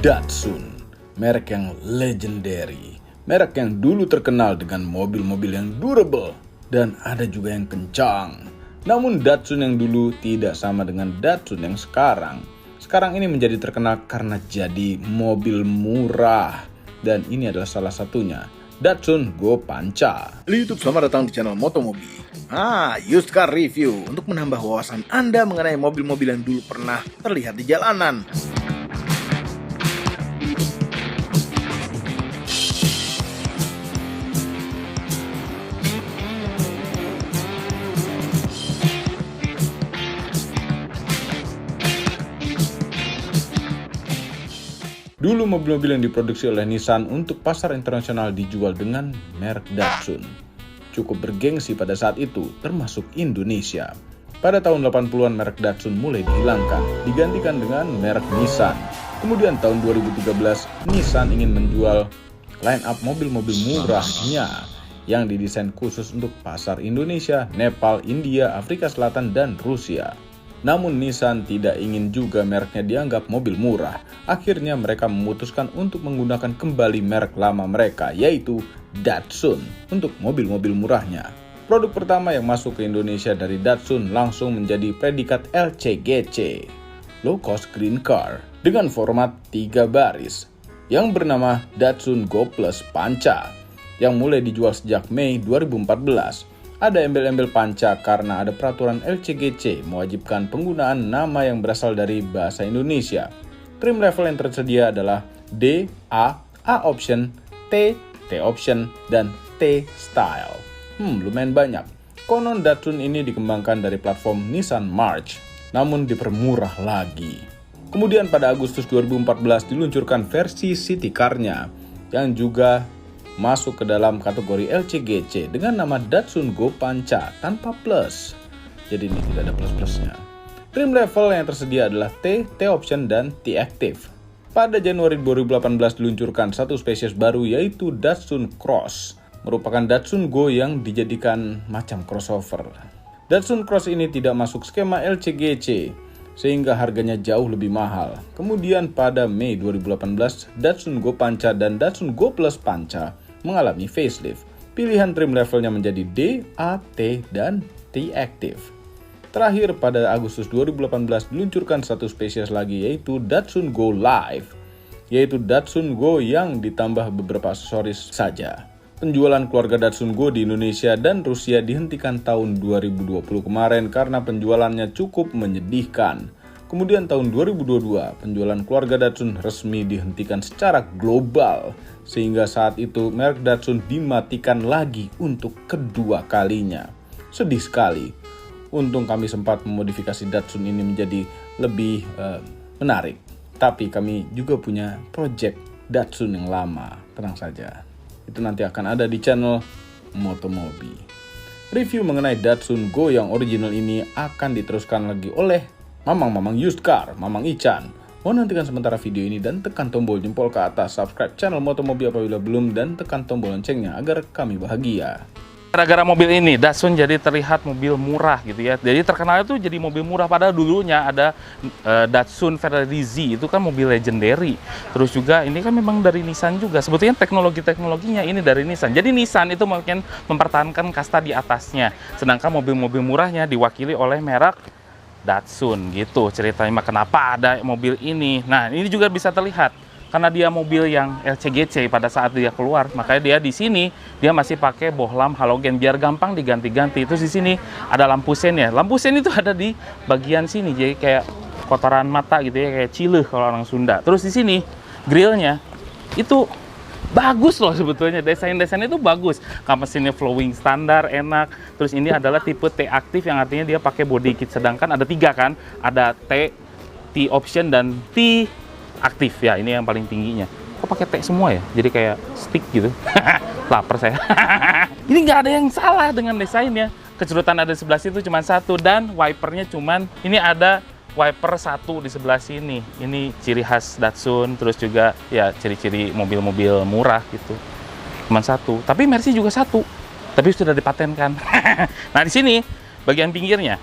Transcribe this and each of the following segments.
Datsun, merek yang legendary, merek yang dulu terkenal dengan mobil-mobil yang durable dan ada juga yang kencang. Namun Datsun yang dulu tidak sama dengan Datsun yang sekarang. Sekarang ini menjadi terkenal karena jadi mobil murah dan ini adalah salah satunya, Datsun Go Panca. YouTube, selamat datang di channel Motomobi. Used car review untuk menambah wawasan Anda mengenai mobil-mobil yang dulu pernah terlihat di jalanan. Dulu mobil-mobil yang diproduksi oleh Nissan untuk pasar internasional dijual dengan merek Datsun. Cukup bergengsi pada saat itu, termasuk Indonesia. Pada tahun 80-an merek Datsun mulai dihilangkan, digantikan dengan merek Nissan. Kemudian tahun 2013, Nissan ingin menjual line up mobil-mobil murahnya yang didesain khusus untuk pasar Indonesia, Nepal, India, Afrika Selatan, dan Rusia. Namun Nissan tidak ingin juga mereknya dianggap mobil murah. Akhirnya mereka memutuskan untuk menggunakan kembali merek lama mereka, yaitu Datsun, untuk mobil-mobil murahnya. Produk pertama yang masuk ke Indonesia dari Datsun langsung menjadi predikat LCGC, Low Cost Green Car, dengan format 3 baris, yang bernama Datsun Go Plus Panca, yang mulai dijual sejak Mei 2014. Ada embel-embel panca karena ada peraturan LCGC mewajibkan penggunaan nama yang berasal dari bahasa Indonesia. Trim level yang tersedia adalah D, A option, T option, dan T style. Lumayan banyak. Konon Datsun ini dikembangkan dari platform Nissan March, namun dipermurah lagi. Kemudian pada Agustus 2014 diluncurkan versi city car-nya yang juga masuk ke dalam kategori LCGC dengan nama Datsun Go Panca tanpa plus. Jadi ini tidak ada plus-plusnya. Trim level yang tersedia adalah T option, dan T active. Pada Januari 2018 diluncurkan satu spesies baru yaitu Datsun Cross, merupakan Datsun Go yang dijadikan macam crossover. Datsun Cross ini tidak masuk skema LCGC sehingga harganya jauh lebih mahal. Kemudian pada Mei 2018 Datsun Go Panca dan Datsun Go Plus Panca mengalami facelift. Pilihan trim levelnya menjadi D, A, T, dan T active. Terakhir pada Agustus 2018 diluncurkan satu spesies lagi yaitu Datsun Go Live, yaitu Datsun Go yang ditambah beberapa aksesoris saja. Penjualan keluarga Datsun Go di Indonesia dan Rusia dihentikan tahun 2020 kemarin karena penjualannya cukup menyedihkan. Kemudian tahun 2022 penjualan keluarga Datsun resmi dihentikan secara global, sehingga saat itu merek Datsun dimatikan lagi untuk kedua kalinya. Sedih sekali. Untung kami sempat memodifikasi Datsun ini menjadi lebih menarik. Tapi kami juga punya project Datsun yang lama. Tenang saja. Itu nanti akan ada di channel Motomobi. Review mengenai Datsun Go yang original ini akan diteruskan lagi oleh Mamang Used Car, Mamang Ican. Mohon nantikan sementara video ini dan tekan tombol jempol ke atas, subscribe channel Motomobi apabila belum, dan tekan tombol loncengnya agar kami bahagia. Gara-gara mobil ini, Datsun jadi terlihat mobil murah gitu ya. Jadi terkenal itu jadi mobil murah, padahal dulunya ada Datsun Ferrari Z, itu kan mobil legendary. Terus juga ini kan memang dari Nissan juga. Sebetulnya teknologinya ini dari Nissan. Jadi Nissan itu mungkin mempertahankan kasta di atasnya. Sedangkan mobil-mobil murahnya diwakili oleh merek Datsun gitu ceritanya. Kenapa ada mobil ini? Nah, ini juga bisa terlihat karena dia mobil yang LCGC pada saat dia keluar, makanya dia di sini dia masih pakai bohlam halogen biar gampang diganti-ganti. Terus di sini ada lampu sen ya. Lampu sen itu ada di bagian sini, jadi kayak kotoran mata gitu ya, kayak cileh kalau orang Sunda. Terus di sini grillnya itu bagus loh sebetulnya, desain-desainnya itu bagus. Mesinnya flowing standar, enak. Terus ini adalah tipe T aktif yang artinya dia pakai body kit. Sedangkan ada 3 kan, ada T option, dan T aktif ya. Ini yang paling tingginya. Kok pakai T semua ya? Jadi kayak stick gitu. Lapar saya. Ini nggak ada yang salah dengan desainnya. Kecerutan ada di sebelah situ cuma 1, dan wipernya cuman ini ada wiper 1 di sebelah sini. Ini ciri khas Datsun, terus juga ya ciri-ciri mobil-mobil murah gitu. Cuman 1, tapi Mercy juga 1, tapi sudah dipatenkan. Nah di sini bagian pinggirnya,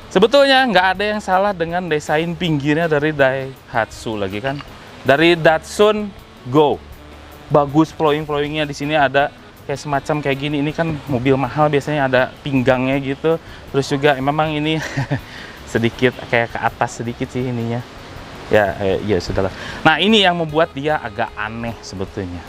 sebetulnya nggak ada yang salah dengan desain pinggirnya dari Daihatsu lagi kan. dari Datsun Go. Bagus flowingnya di sini ada kayak semacam kayak gini. Ini kan mobil mahal biasanya ada pinggangnya gitu. Terus juga memang ini sedikit kayak ke atas sedikit sih ininya. Ya sudahlah. Nah, ini yang membuat dia agak aneh sebetulnya.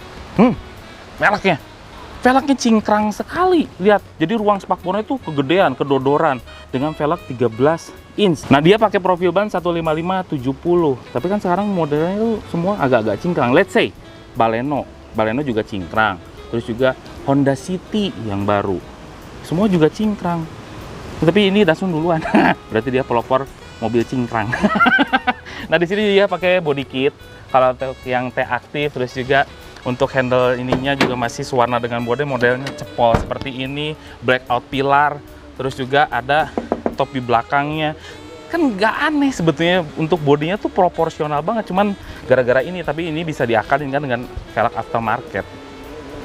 Velgnya cingkrang sekali. Lihat, jadi ruang spakbornya itu kegedean, kedodoran dengan velg 13 inch. Nah, dia pakai profil ban 155/70. Tapi kan sekarang modelnya itu semua agak-agak cingkrang. Let's say Baleno juga cingkrang. Terus juga Honda City yang baru. Semua juga cingkrang. Tapi ini Datsun duluan. Berarti dia pelopor mobil cingkrang. Nah, di sini dia pakai body kit. Kalau yang T aktif, terus juga untuk handle ininya juga masih sewarna dengan bodi, modelnya cepol seperti ini, blackout pilar, terus juga ada topi belakangnya. Kan nggak aneh sebetulnya, untuk bodinya tuh proporsional banget, cuman gara-gara ini. Tapi ini bisa diakalin kan dengan velg aftermarket.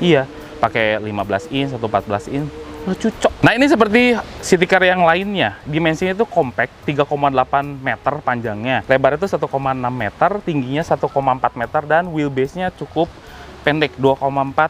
Iya, pakai 15 inch atau 14 inch, cocok. Nah, ini seperti city car yang lainnya, dimensinya itu compact, 3,8 meter panjangnya, lebar itu 1,6 meter, tingginya 1,4 meter, dan wheelbase-nya cukup pendek, 2,4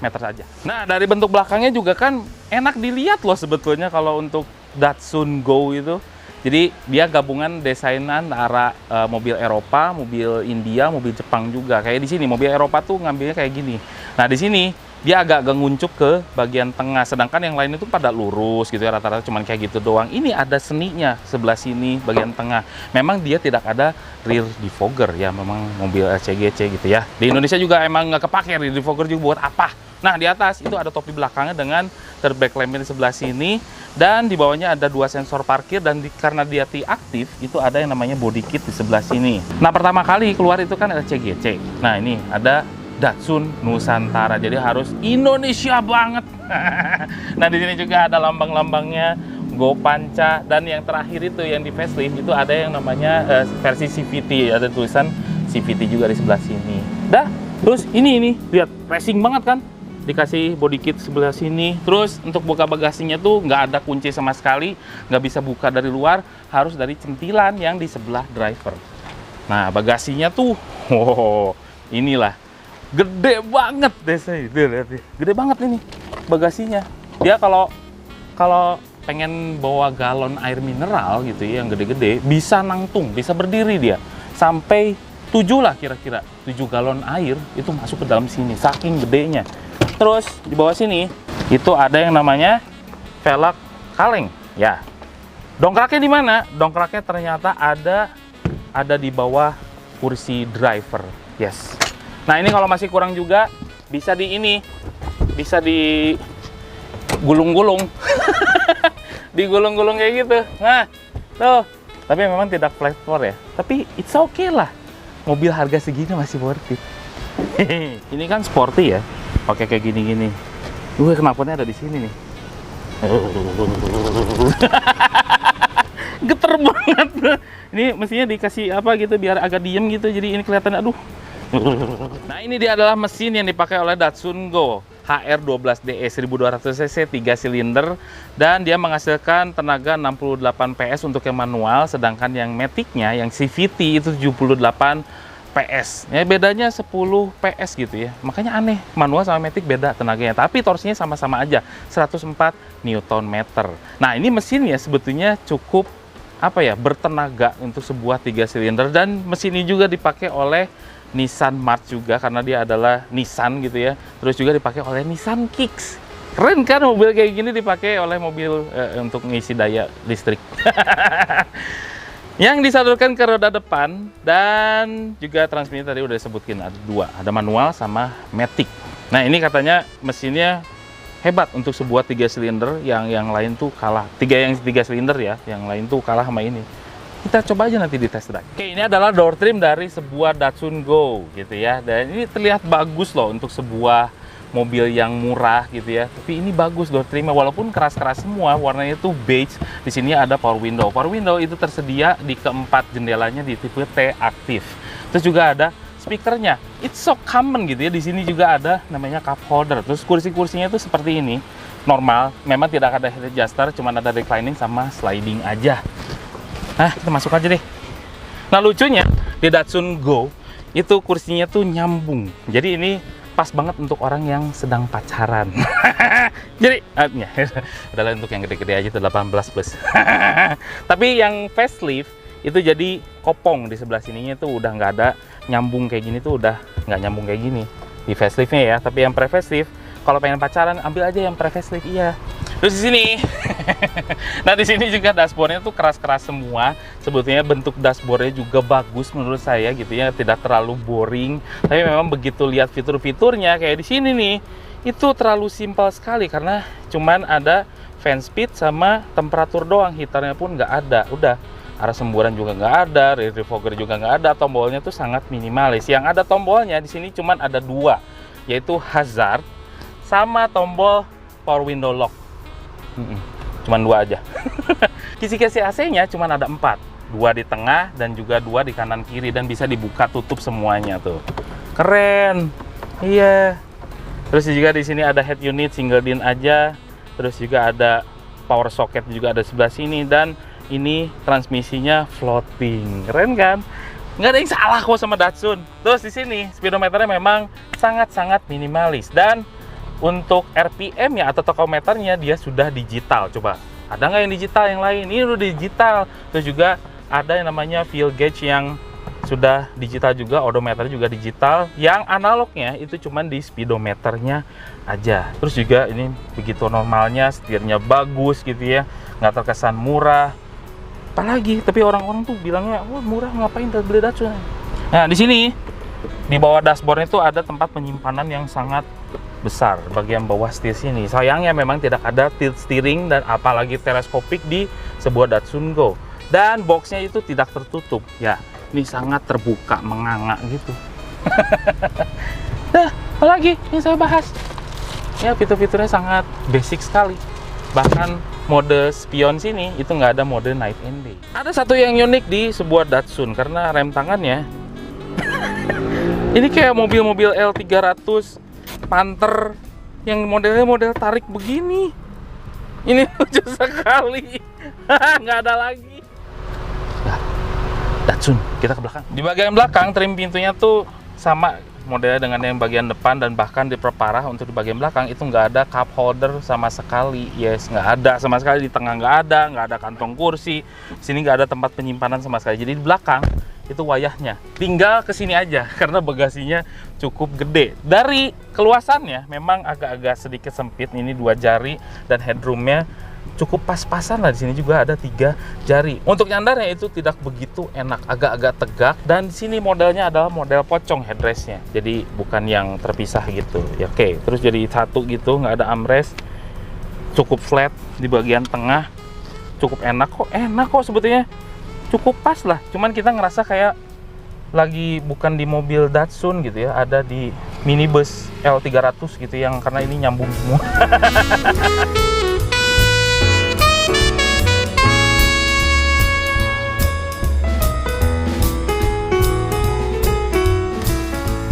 meter saja. Nah, dari bentuk belakangnya juga kan enak dilihat loh sebetulnya kalau untuk Datsun Go itu. Jadi dia gabungan desainan antara mobil Eropa, mobil India, mobil Jepang juga. Kayak di sini mobil Eropa tuh ngambilnya kayak gini. Nah, di sini dia agak nguncup ke bagian tengah, sedangkan yang lain itu pada lurus gitu ya, rata-rata cuman kayak gitu doang. Ini ada seninya sebelah sini bagian tengah. Memang dia tidak ada rear defogger ya, memang mobil LCGC gitu ya. Di Indonesia juga emang nggak kepake rear defogger juga, buat apa? Nah, di atas itu ada topi belakangnya dengan third back lamp di sebelah sini, dan di bawahnya ada 2 sensor parkir, dan karena dia T aktif itu ada yang namanya body kit di sebelah sini. Nah, pertama kali keluar itu kan LCGC. Nah, ini ada Datsun Nusantara, jadi harus Indonesia banget. Nah, di sini juga ada lambang-lambangnya Go Panca, dan yang terakhir itu yang di facelift itu ada yang namanya versi CVT, ada tulisan CVT juga di sebelah sini. Dah, terus ini lihat racing banget kan, dikasih body kit sebelah sini. Terus untuk buka bagasinya tuh nggak ada kunci sama sekali, nggak bisa buka dari luar, harus dari centilan yang di sebelah driver. Nah, bagasinya tuh, inilah. Gede banget deh, gede banget ini bagasinya. Dia kalau pengen bawa galon air mineral gitu ya, yang gede-gede, bisa nangtung, bisa berdiri dia sampai 7 lah kira-kira, 7 galon air itu masuk ke dalam sini, saking gedenya. Terus di bawah sini itu ada yang namanya velg kaleng ya. Dongkraknya di mana? Dongkraknya ternyata ada di bawah kursi driver. Yes. Nah, ini kalau masih kurang juga bisa bisa digulung-gulung. Digulung-gulung kayak gitu. Nah, tuh. Tapi memang tidak flat floor ya. Tapi it's okay lah. Mobil harga segini masih worth it. Ini kan sporty ya. Pakai kayak gini-gini. Knalpotnya ada di sini nih. Geter banget. Ini mestinya dikasih apa gitu biar agak diem gitu. Jadi ini kelihatan, aduh. Nah, ini dia adalah mesin yang dipakai oleh Datsun Go HR12DE 1200 cc 3 silinder, dan dia menghasilkan tenaga 68 PS untuk yang manual, sedangkan yang Matic-nya yang CVT itu 78 PS. Ya, bedanya 10 PS gitu ya. Makanya aneh, manual sama Matic beda tenaganya, tapi torsinya sama-sama aja 104 Nm. Nah, ini mesinnya sebetulnya cukup bertenaga untuk sebuah 3 silinder, dan mesin ini juga dipakai oleh Nissan March juga karena dia adalah Nissan gitu ya. Terus juga dipakai oleh Nissan Kicks. Keren kan mobil kayak gini dipakai oleh mobil untuk ngisi daya listrik. Yang disalurkan ke roda depan, dan juga transmisi tadi udah disebutkin ada 2, ada manual sama Matic. Nah, ini katanya mesinnya hebat untuk sebuah 3 silinder, yang lain tuh kalah. 3 silinder ya, yang lain tuh kalah sama ini. Kita coba aja nanti di test drive. Oke, ini adalah door trim dari sebuah Datsun Go gitu ya. Dan ini terlihat bagus loh untuk sebuah mobil yang murah gitu ya. Tapi ini bagus door trimnya, walaupun keras-keras semua, warnanya tuh beige. Di sini ada power window. Power window itu tersedia di keempat jendelanya di tipe T aktif. Terus juga ada speakernya. It's so common gitu ya. Di sini juga ada namanya cup holder. Terus kursi-kursinya tuh seperti ini. Normal, memang tidak ada head adjuster, cuma ada reclining sama sliding aja. Nah, kita masuk aja deh. Nah, lucunya di Datsun Go itu kursinya tuh nyambung. Jadi ini pas banget untuk orang yang sedang pacaran. Jadi adalah untuk yang gede-gede aja tuh 18 plus. Tapi yang facelift itu jadi kopong di sebelah sininya tuh udah nggak ada nyambung kayak gini, tuh udah nggak nyambung kayak gini di faceliftnya ya. Tapi yang pre facelift kalau pengen pacaran ambil aja yang pre facelift, iya. Terus di sini, nah di sini juga dashboardnya tuh keras-keras semua. Sebetulnya bentuk dashboardnya juga bagus menurut saya gitu ya, tidak terlalu boring. Tapi memang begitu lihat fitur-fiturnya kayak di sini nih, itu terlalu simpel sekali karena cuman ada fan speed sama temperatur doang, heaternya pun nggak ada. Udah, arah semburan juga nggak ada, rear defogger juga nggak ada. Tombolnya tuh sangat minimalis. Yang ada tombolnya di sini cuman ada dua, yaitu hazard sama tombol power window lock. Cuman dua aja. Kisi-kisi AC-nya cuman ada 4, 2 di tengah dan juga 2 di kanan kiri, dan bisa dibuka tutup semuanya tuh. Keren. Iya. Terus juga di sini ada head unit single din aja. Terus juga ada power socket juga ada sebelah sini, dan ini transmisinya floating. Keren kan? Nggak ada yang salah kok sama Datsun. Terus di sini speedometernya memang sangat-sangat minimalis, dan untuk RPM ya atau tachometernya dia sudah digital. Coba, ada nggak yang digital yang lain? Ini udah digital. Terus juga ada yang namanya fuel gauge yang sudah digital juga, odometer juga digital. Yang analognya itu cuman di speedometernya aja. Terus juga ini begitu normalnya, setirnya bagus gitu ya, nggak terkesan murah. Apalagi, tapi orang-orang tuh bilangnya, wah murah, ngapain beli Datsun? Nah di sini di bawah dashboardnya itu ada tempat penyimpanan yang sangat besar bagian bawah setir sini. Sayangnya memang tidak ada tilt steering dan apalagi teleskopik di sebuah Datsun Go. Dan boxnya itu tidak tertutup. Ya, ini sangat terbuka, menganga gitu. Nah, apalagi yang saya bahas? Ya, fitur-fiturnya sangat basic sekali. Bahkan mode spion sini itu nggak ada mode night and day. Ada satu yang unik di sebuah Datsun karena rem tangannya ini kayak mobil-mobil L300 Panther yang modelnya model tarik begini. Ini lucu sekali. Nggak ada lagi. Nah, Datsun, kita ke belakang. Di bagian belakang trim pintunya tuh sama modelnya dengan yang bagian depan, dan bahkan diperparah untuk di bagian belakang itu nggak ada cup holder sama sekali. Yes, nggak ada sama sekali. Di tengah nggak ada kantong kursi. Sini nggak ada tempat penyimpanan sama sekali. Jadi di belakang itu wayahnya tinggal ke sini aja karena bagasinya cukup gede. Dari keluasannya memang agak-agak sedikit sempit, ini 2 jari, dan headroomnya cukup pas-pasan lah. Di sini juga ada 3 jari. Untuk nyandarnya itu tidak begitu enak, agak-agak tegak, dan di sini modelnya adalah model pocong headrestnya, jadi bukan yang terpisah gitu ya. Oke, terus jadi satu gitu, nggak ada armrest, cukup flat di bagian tengah, cukup enak kok sebetulnya. Cukup pas lah, cuman kita ngerasa kayak lagi bukan di mobil Datsun gitu ya, ada di minibus L300 gitu, yang karena ini nyambung semua.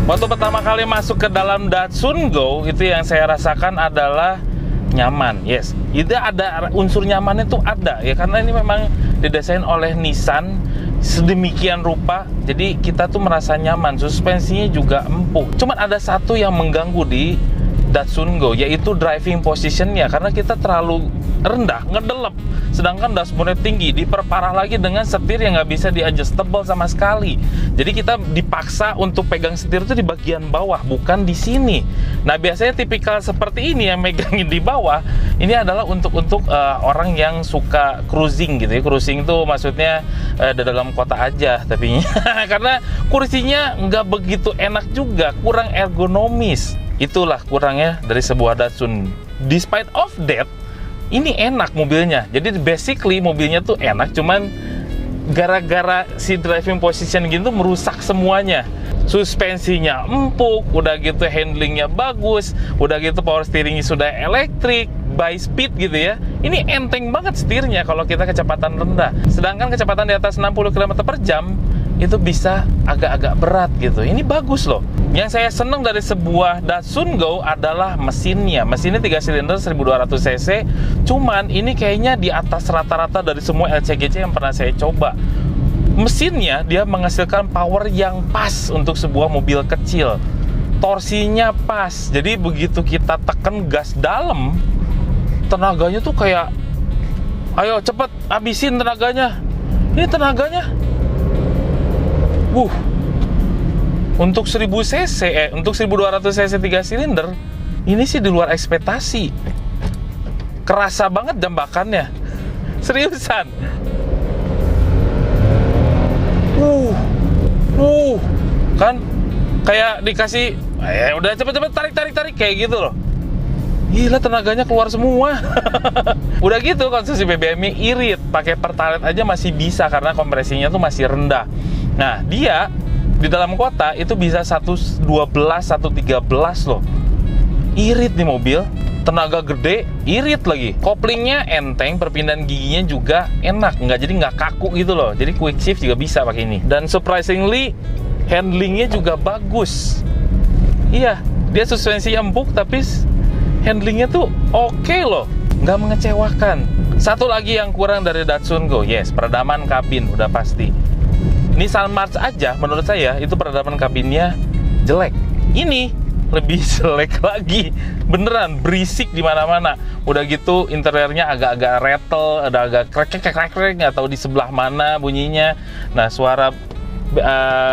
Waktu pertama kali masuk ke dalam Datsun Go, itu yang saya rasakan adalah nyaman. Yes, itu ada unsur nyamannya tuh ada ya, karena ini memang didesain oleh Nissan sedemikian rupa, jadi kita tuh merasa nyaman. Suspensinya juga empuk. Cuman ada satu yang mengganggu di Datsun Go, yaitu driving positionnya, karena kita terlalu rendah, ngedelep, sedangkan dashboardnya tinggi, diperparah lagi dengan setir yang nggak bisa di-adjustable sama sekali. Jadi kita dipaksa untuk pegang setir itu di bagian bawah, bukan di sini. Nah, biasanya tipikal seperti ini yang megangin di bawah, ini adalah untuk orang yang suka cruising gitu ya. Cruising itu maksudnya di dalam kota aja, tapi karena kursinya nggak begitu enak juga, kurang ergonomis. Itulah kurangnya dari sebuah Datsun. Despite of that, ini enak mobilnya. Jadi basically mobilnya tuh enak, cuman gara-gara si driving position gitu merusak semuanya. Suspensinya empuk, udah gitu handlingnya bagus, udah gitu power steeringnya sudah elektrik, by speed gitu ya. Ini enteng banget setirnya kalau kita kecepatan rendah. Sedangkan kecepatan di atas 60 km/jam itu bisa agak-agak berat gitu. Ini bagus loh. Yang saya senang dari sebuah Datsun Go adalah mesinnya. Mesinnya 3 silinder 1200 cc. Cuman ini kayaknya di atas rata-rata dari semua LCGC yang pernah saya coba. mesinnya dia menghasilkan power yang pas untuk sebuah mobil kecil. Torsinya pas. Jadi begitu kita tekan gas dalam, tenaganya tuh kayak, ayo cepet habisin tenaganya. Ini tenaganya, untuk 1000 cc, untuk 1200 cc 3 silinder, ini sih di luar ekspektasi. Kerasa banget jambakannya, seriusan. Kan kayak dikasih, udah cepet-cepet tarik kayak gitu loh. Gila, tenaganya keluar semua. Udah gitu konsumsi BBM-nya irit. Pakai Pertalite aja masih bisa karena kompresinya tuh masih rendah. Nah, dia di dalam kota itu bisa 112, 113 loh. Irit nih mobil, tenaga gede, irit lagi. Koplingnya enteng, perpindahan giginya juga enak, nggak kaku gitu loh. Jadi quick shift juga bisa pakai ini. Dan surprisingly, handlingnya juga bagus. Iya, dia suspensinya empuk tapi handlingnya tuh oke loh, nggak mengecewakan. Satu lagi yang kurang dari Datsun Go, yes, peredaman kabin udah pasti. Nissan March aja menurut saya itu peredaman kabinnya jelek. Ini lebih jelek lagi, beneran berisik di mana-mana. Udah gitu interiornya agak-agak rattle, ada agak krek, nggak tahu di sebelah mana bunyinya. Nah, suara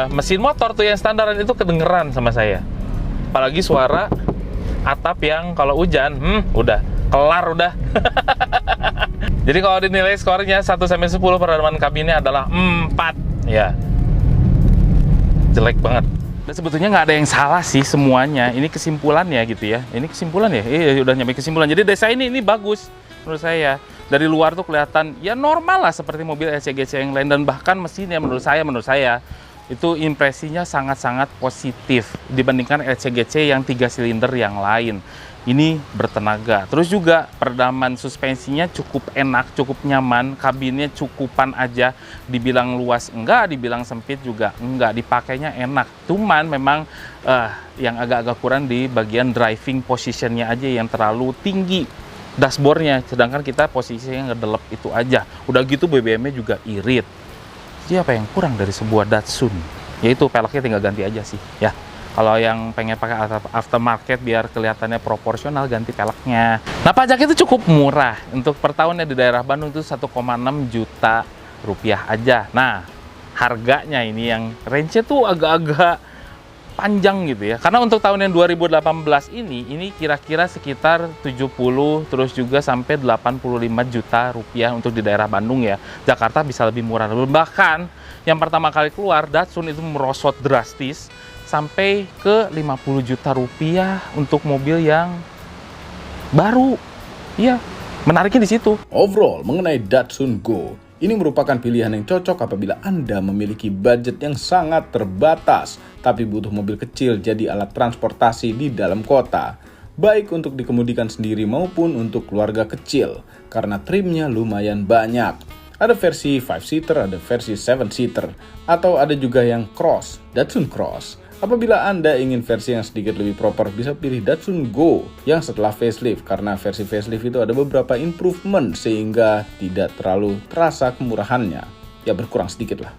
mesin motor tuh yang standaran itu kedengeran sama saya. Apalagi suara atap yang kalau hujan, udah kelar udah. Jadi kalau dinilai skornya 1-10 peredaman kabinnya adalah 4. Ya, jelek banget. Dan sebetulnya nggak ada yang salah sih semuanya. Ini kesimpulannya gitu ya. Ini kesimpulan ya. Udah nyampe kesimpulan. Jadi desain ini bagus menurut saya. Dari luar tuh kelihatan ya normal lah seperti mobil LCGC yang lain, dan bahkan mesinnya menurut saya itu impresinya sangat-sangat positif dibandingkan LCGC yang 3 silinder yang lain. Ini bertenaga. Terus juga peredaman suspensinya cukup enak, cukup nyaman, kabinnya cukupan aja. Dibilang luas enggak, dibilang sempit juga enggak, dipakainya enak. Cuman memang yang agak-agak kurang di bagian driving positionnya aja yang terlalu tinggi dashboardnya, sedangkan kita posisinya ngedelep itu aja. Udah gitu BBM-nya juga irit. Jadi apa yang kurang dari sebuah Datsun? Yaitu peleknya tinggal ganti aja sih ya. Kalau yang pengen pakai aftermarket biar kelihatannya proporsional, ganti peleknya. Nah, pajak itu cukup murah. Untuk per tahunnya di daerah Bandung itu 1,6 juta rupiah aja. Nah, harganya ini yang range-nya tuh agak-agak panjang gitu ya. Karena untuk tahun yang 2018 ini kira-kira sekitar 70 terus juga sampai 85 juta rupiah untuk di daerah Bandung ya. Jakarta bisa lebih murah. Bahkan yang pertama kali keluar Datsun itu merosot drastis sampai ke 50 juta rupiah untuk mobil yang baru. Iya, menariknya di situ. Overall, mengenai Datsun Go, ini merupakan pilihan yang cocok apabila Anda memiliki budget yang sangat terbatas, tapi butuh mobil kecil jadi alat transportasi di dalam kota. Baik untuk dikemudikan sendiri maupun untuk keluarga kecil, karena trimnya lumayan banyak. Ada versi 5-seater, ada versi 7-seater, atau ada juga yang Cross, Datsun Cross. Apabila Anda ingin versi yang sedikit lebih proper, bisa pilih Datsun Go yang setelah facelift, karena versi facelift itu ada beberapa improvement sehingga tidak terlalu terasa kemurahannya. Ya, berkurang sedikit lah.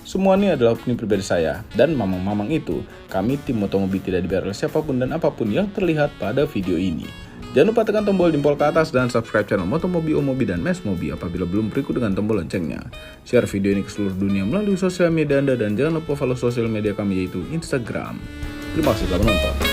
Semua ini adalah opini pribadi saya, dan mamang-mamang itu, kami tim Motomobi tidak dibayar oleh siapapun dan apapun yang terlihat pada video ini. Jangan lupa tekan tombol jempol ke atas dan subscribe channel Motomobi, Omobi, dan Mesmobi apabila belum, berikut dengan tombol loncengnya. Share video ini ke seluruh dunia melalui sosial media Anda dan jangan lupa follow sosial media kami yaitu Instagram. Terima kasih telah menonton.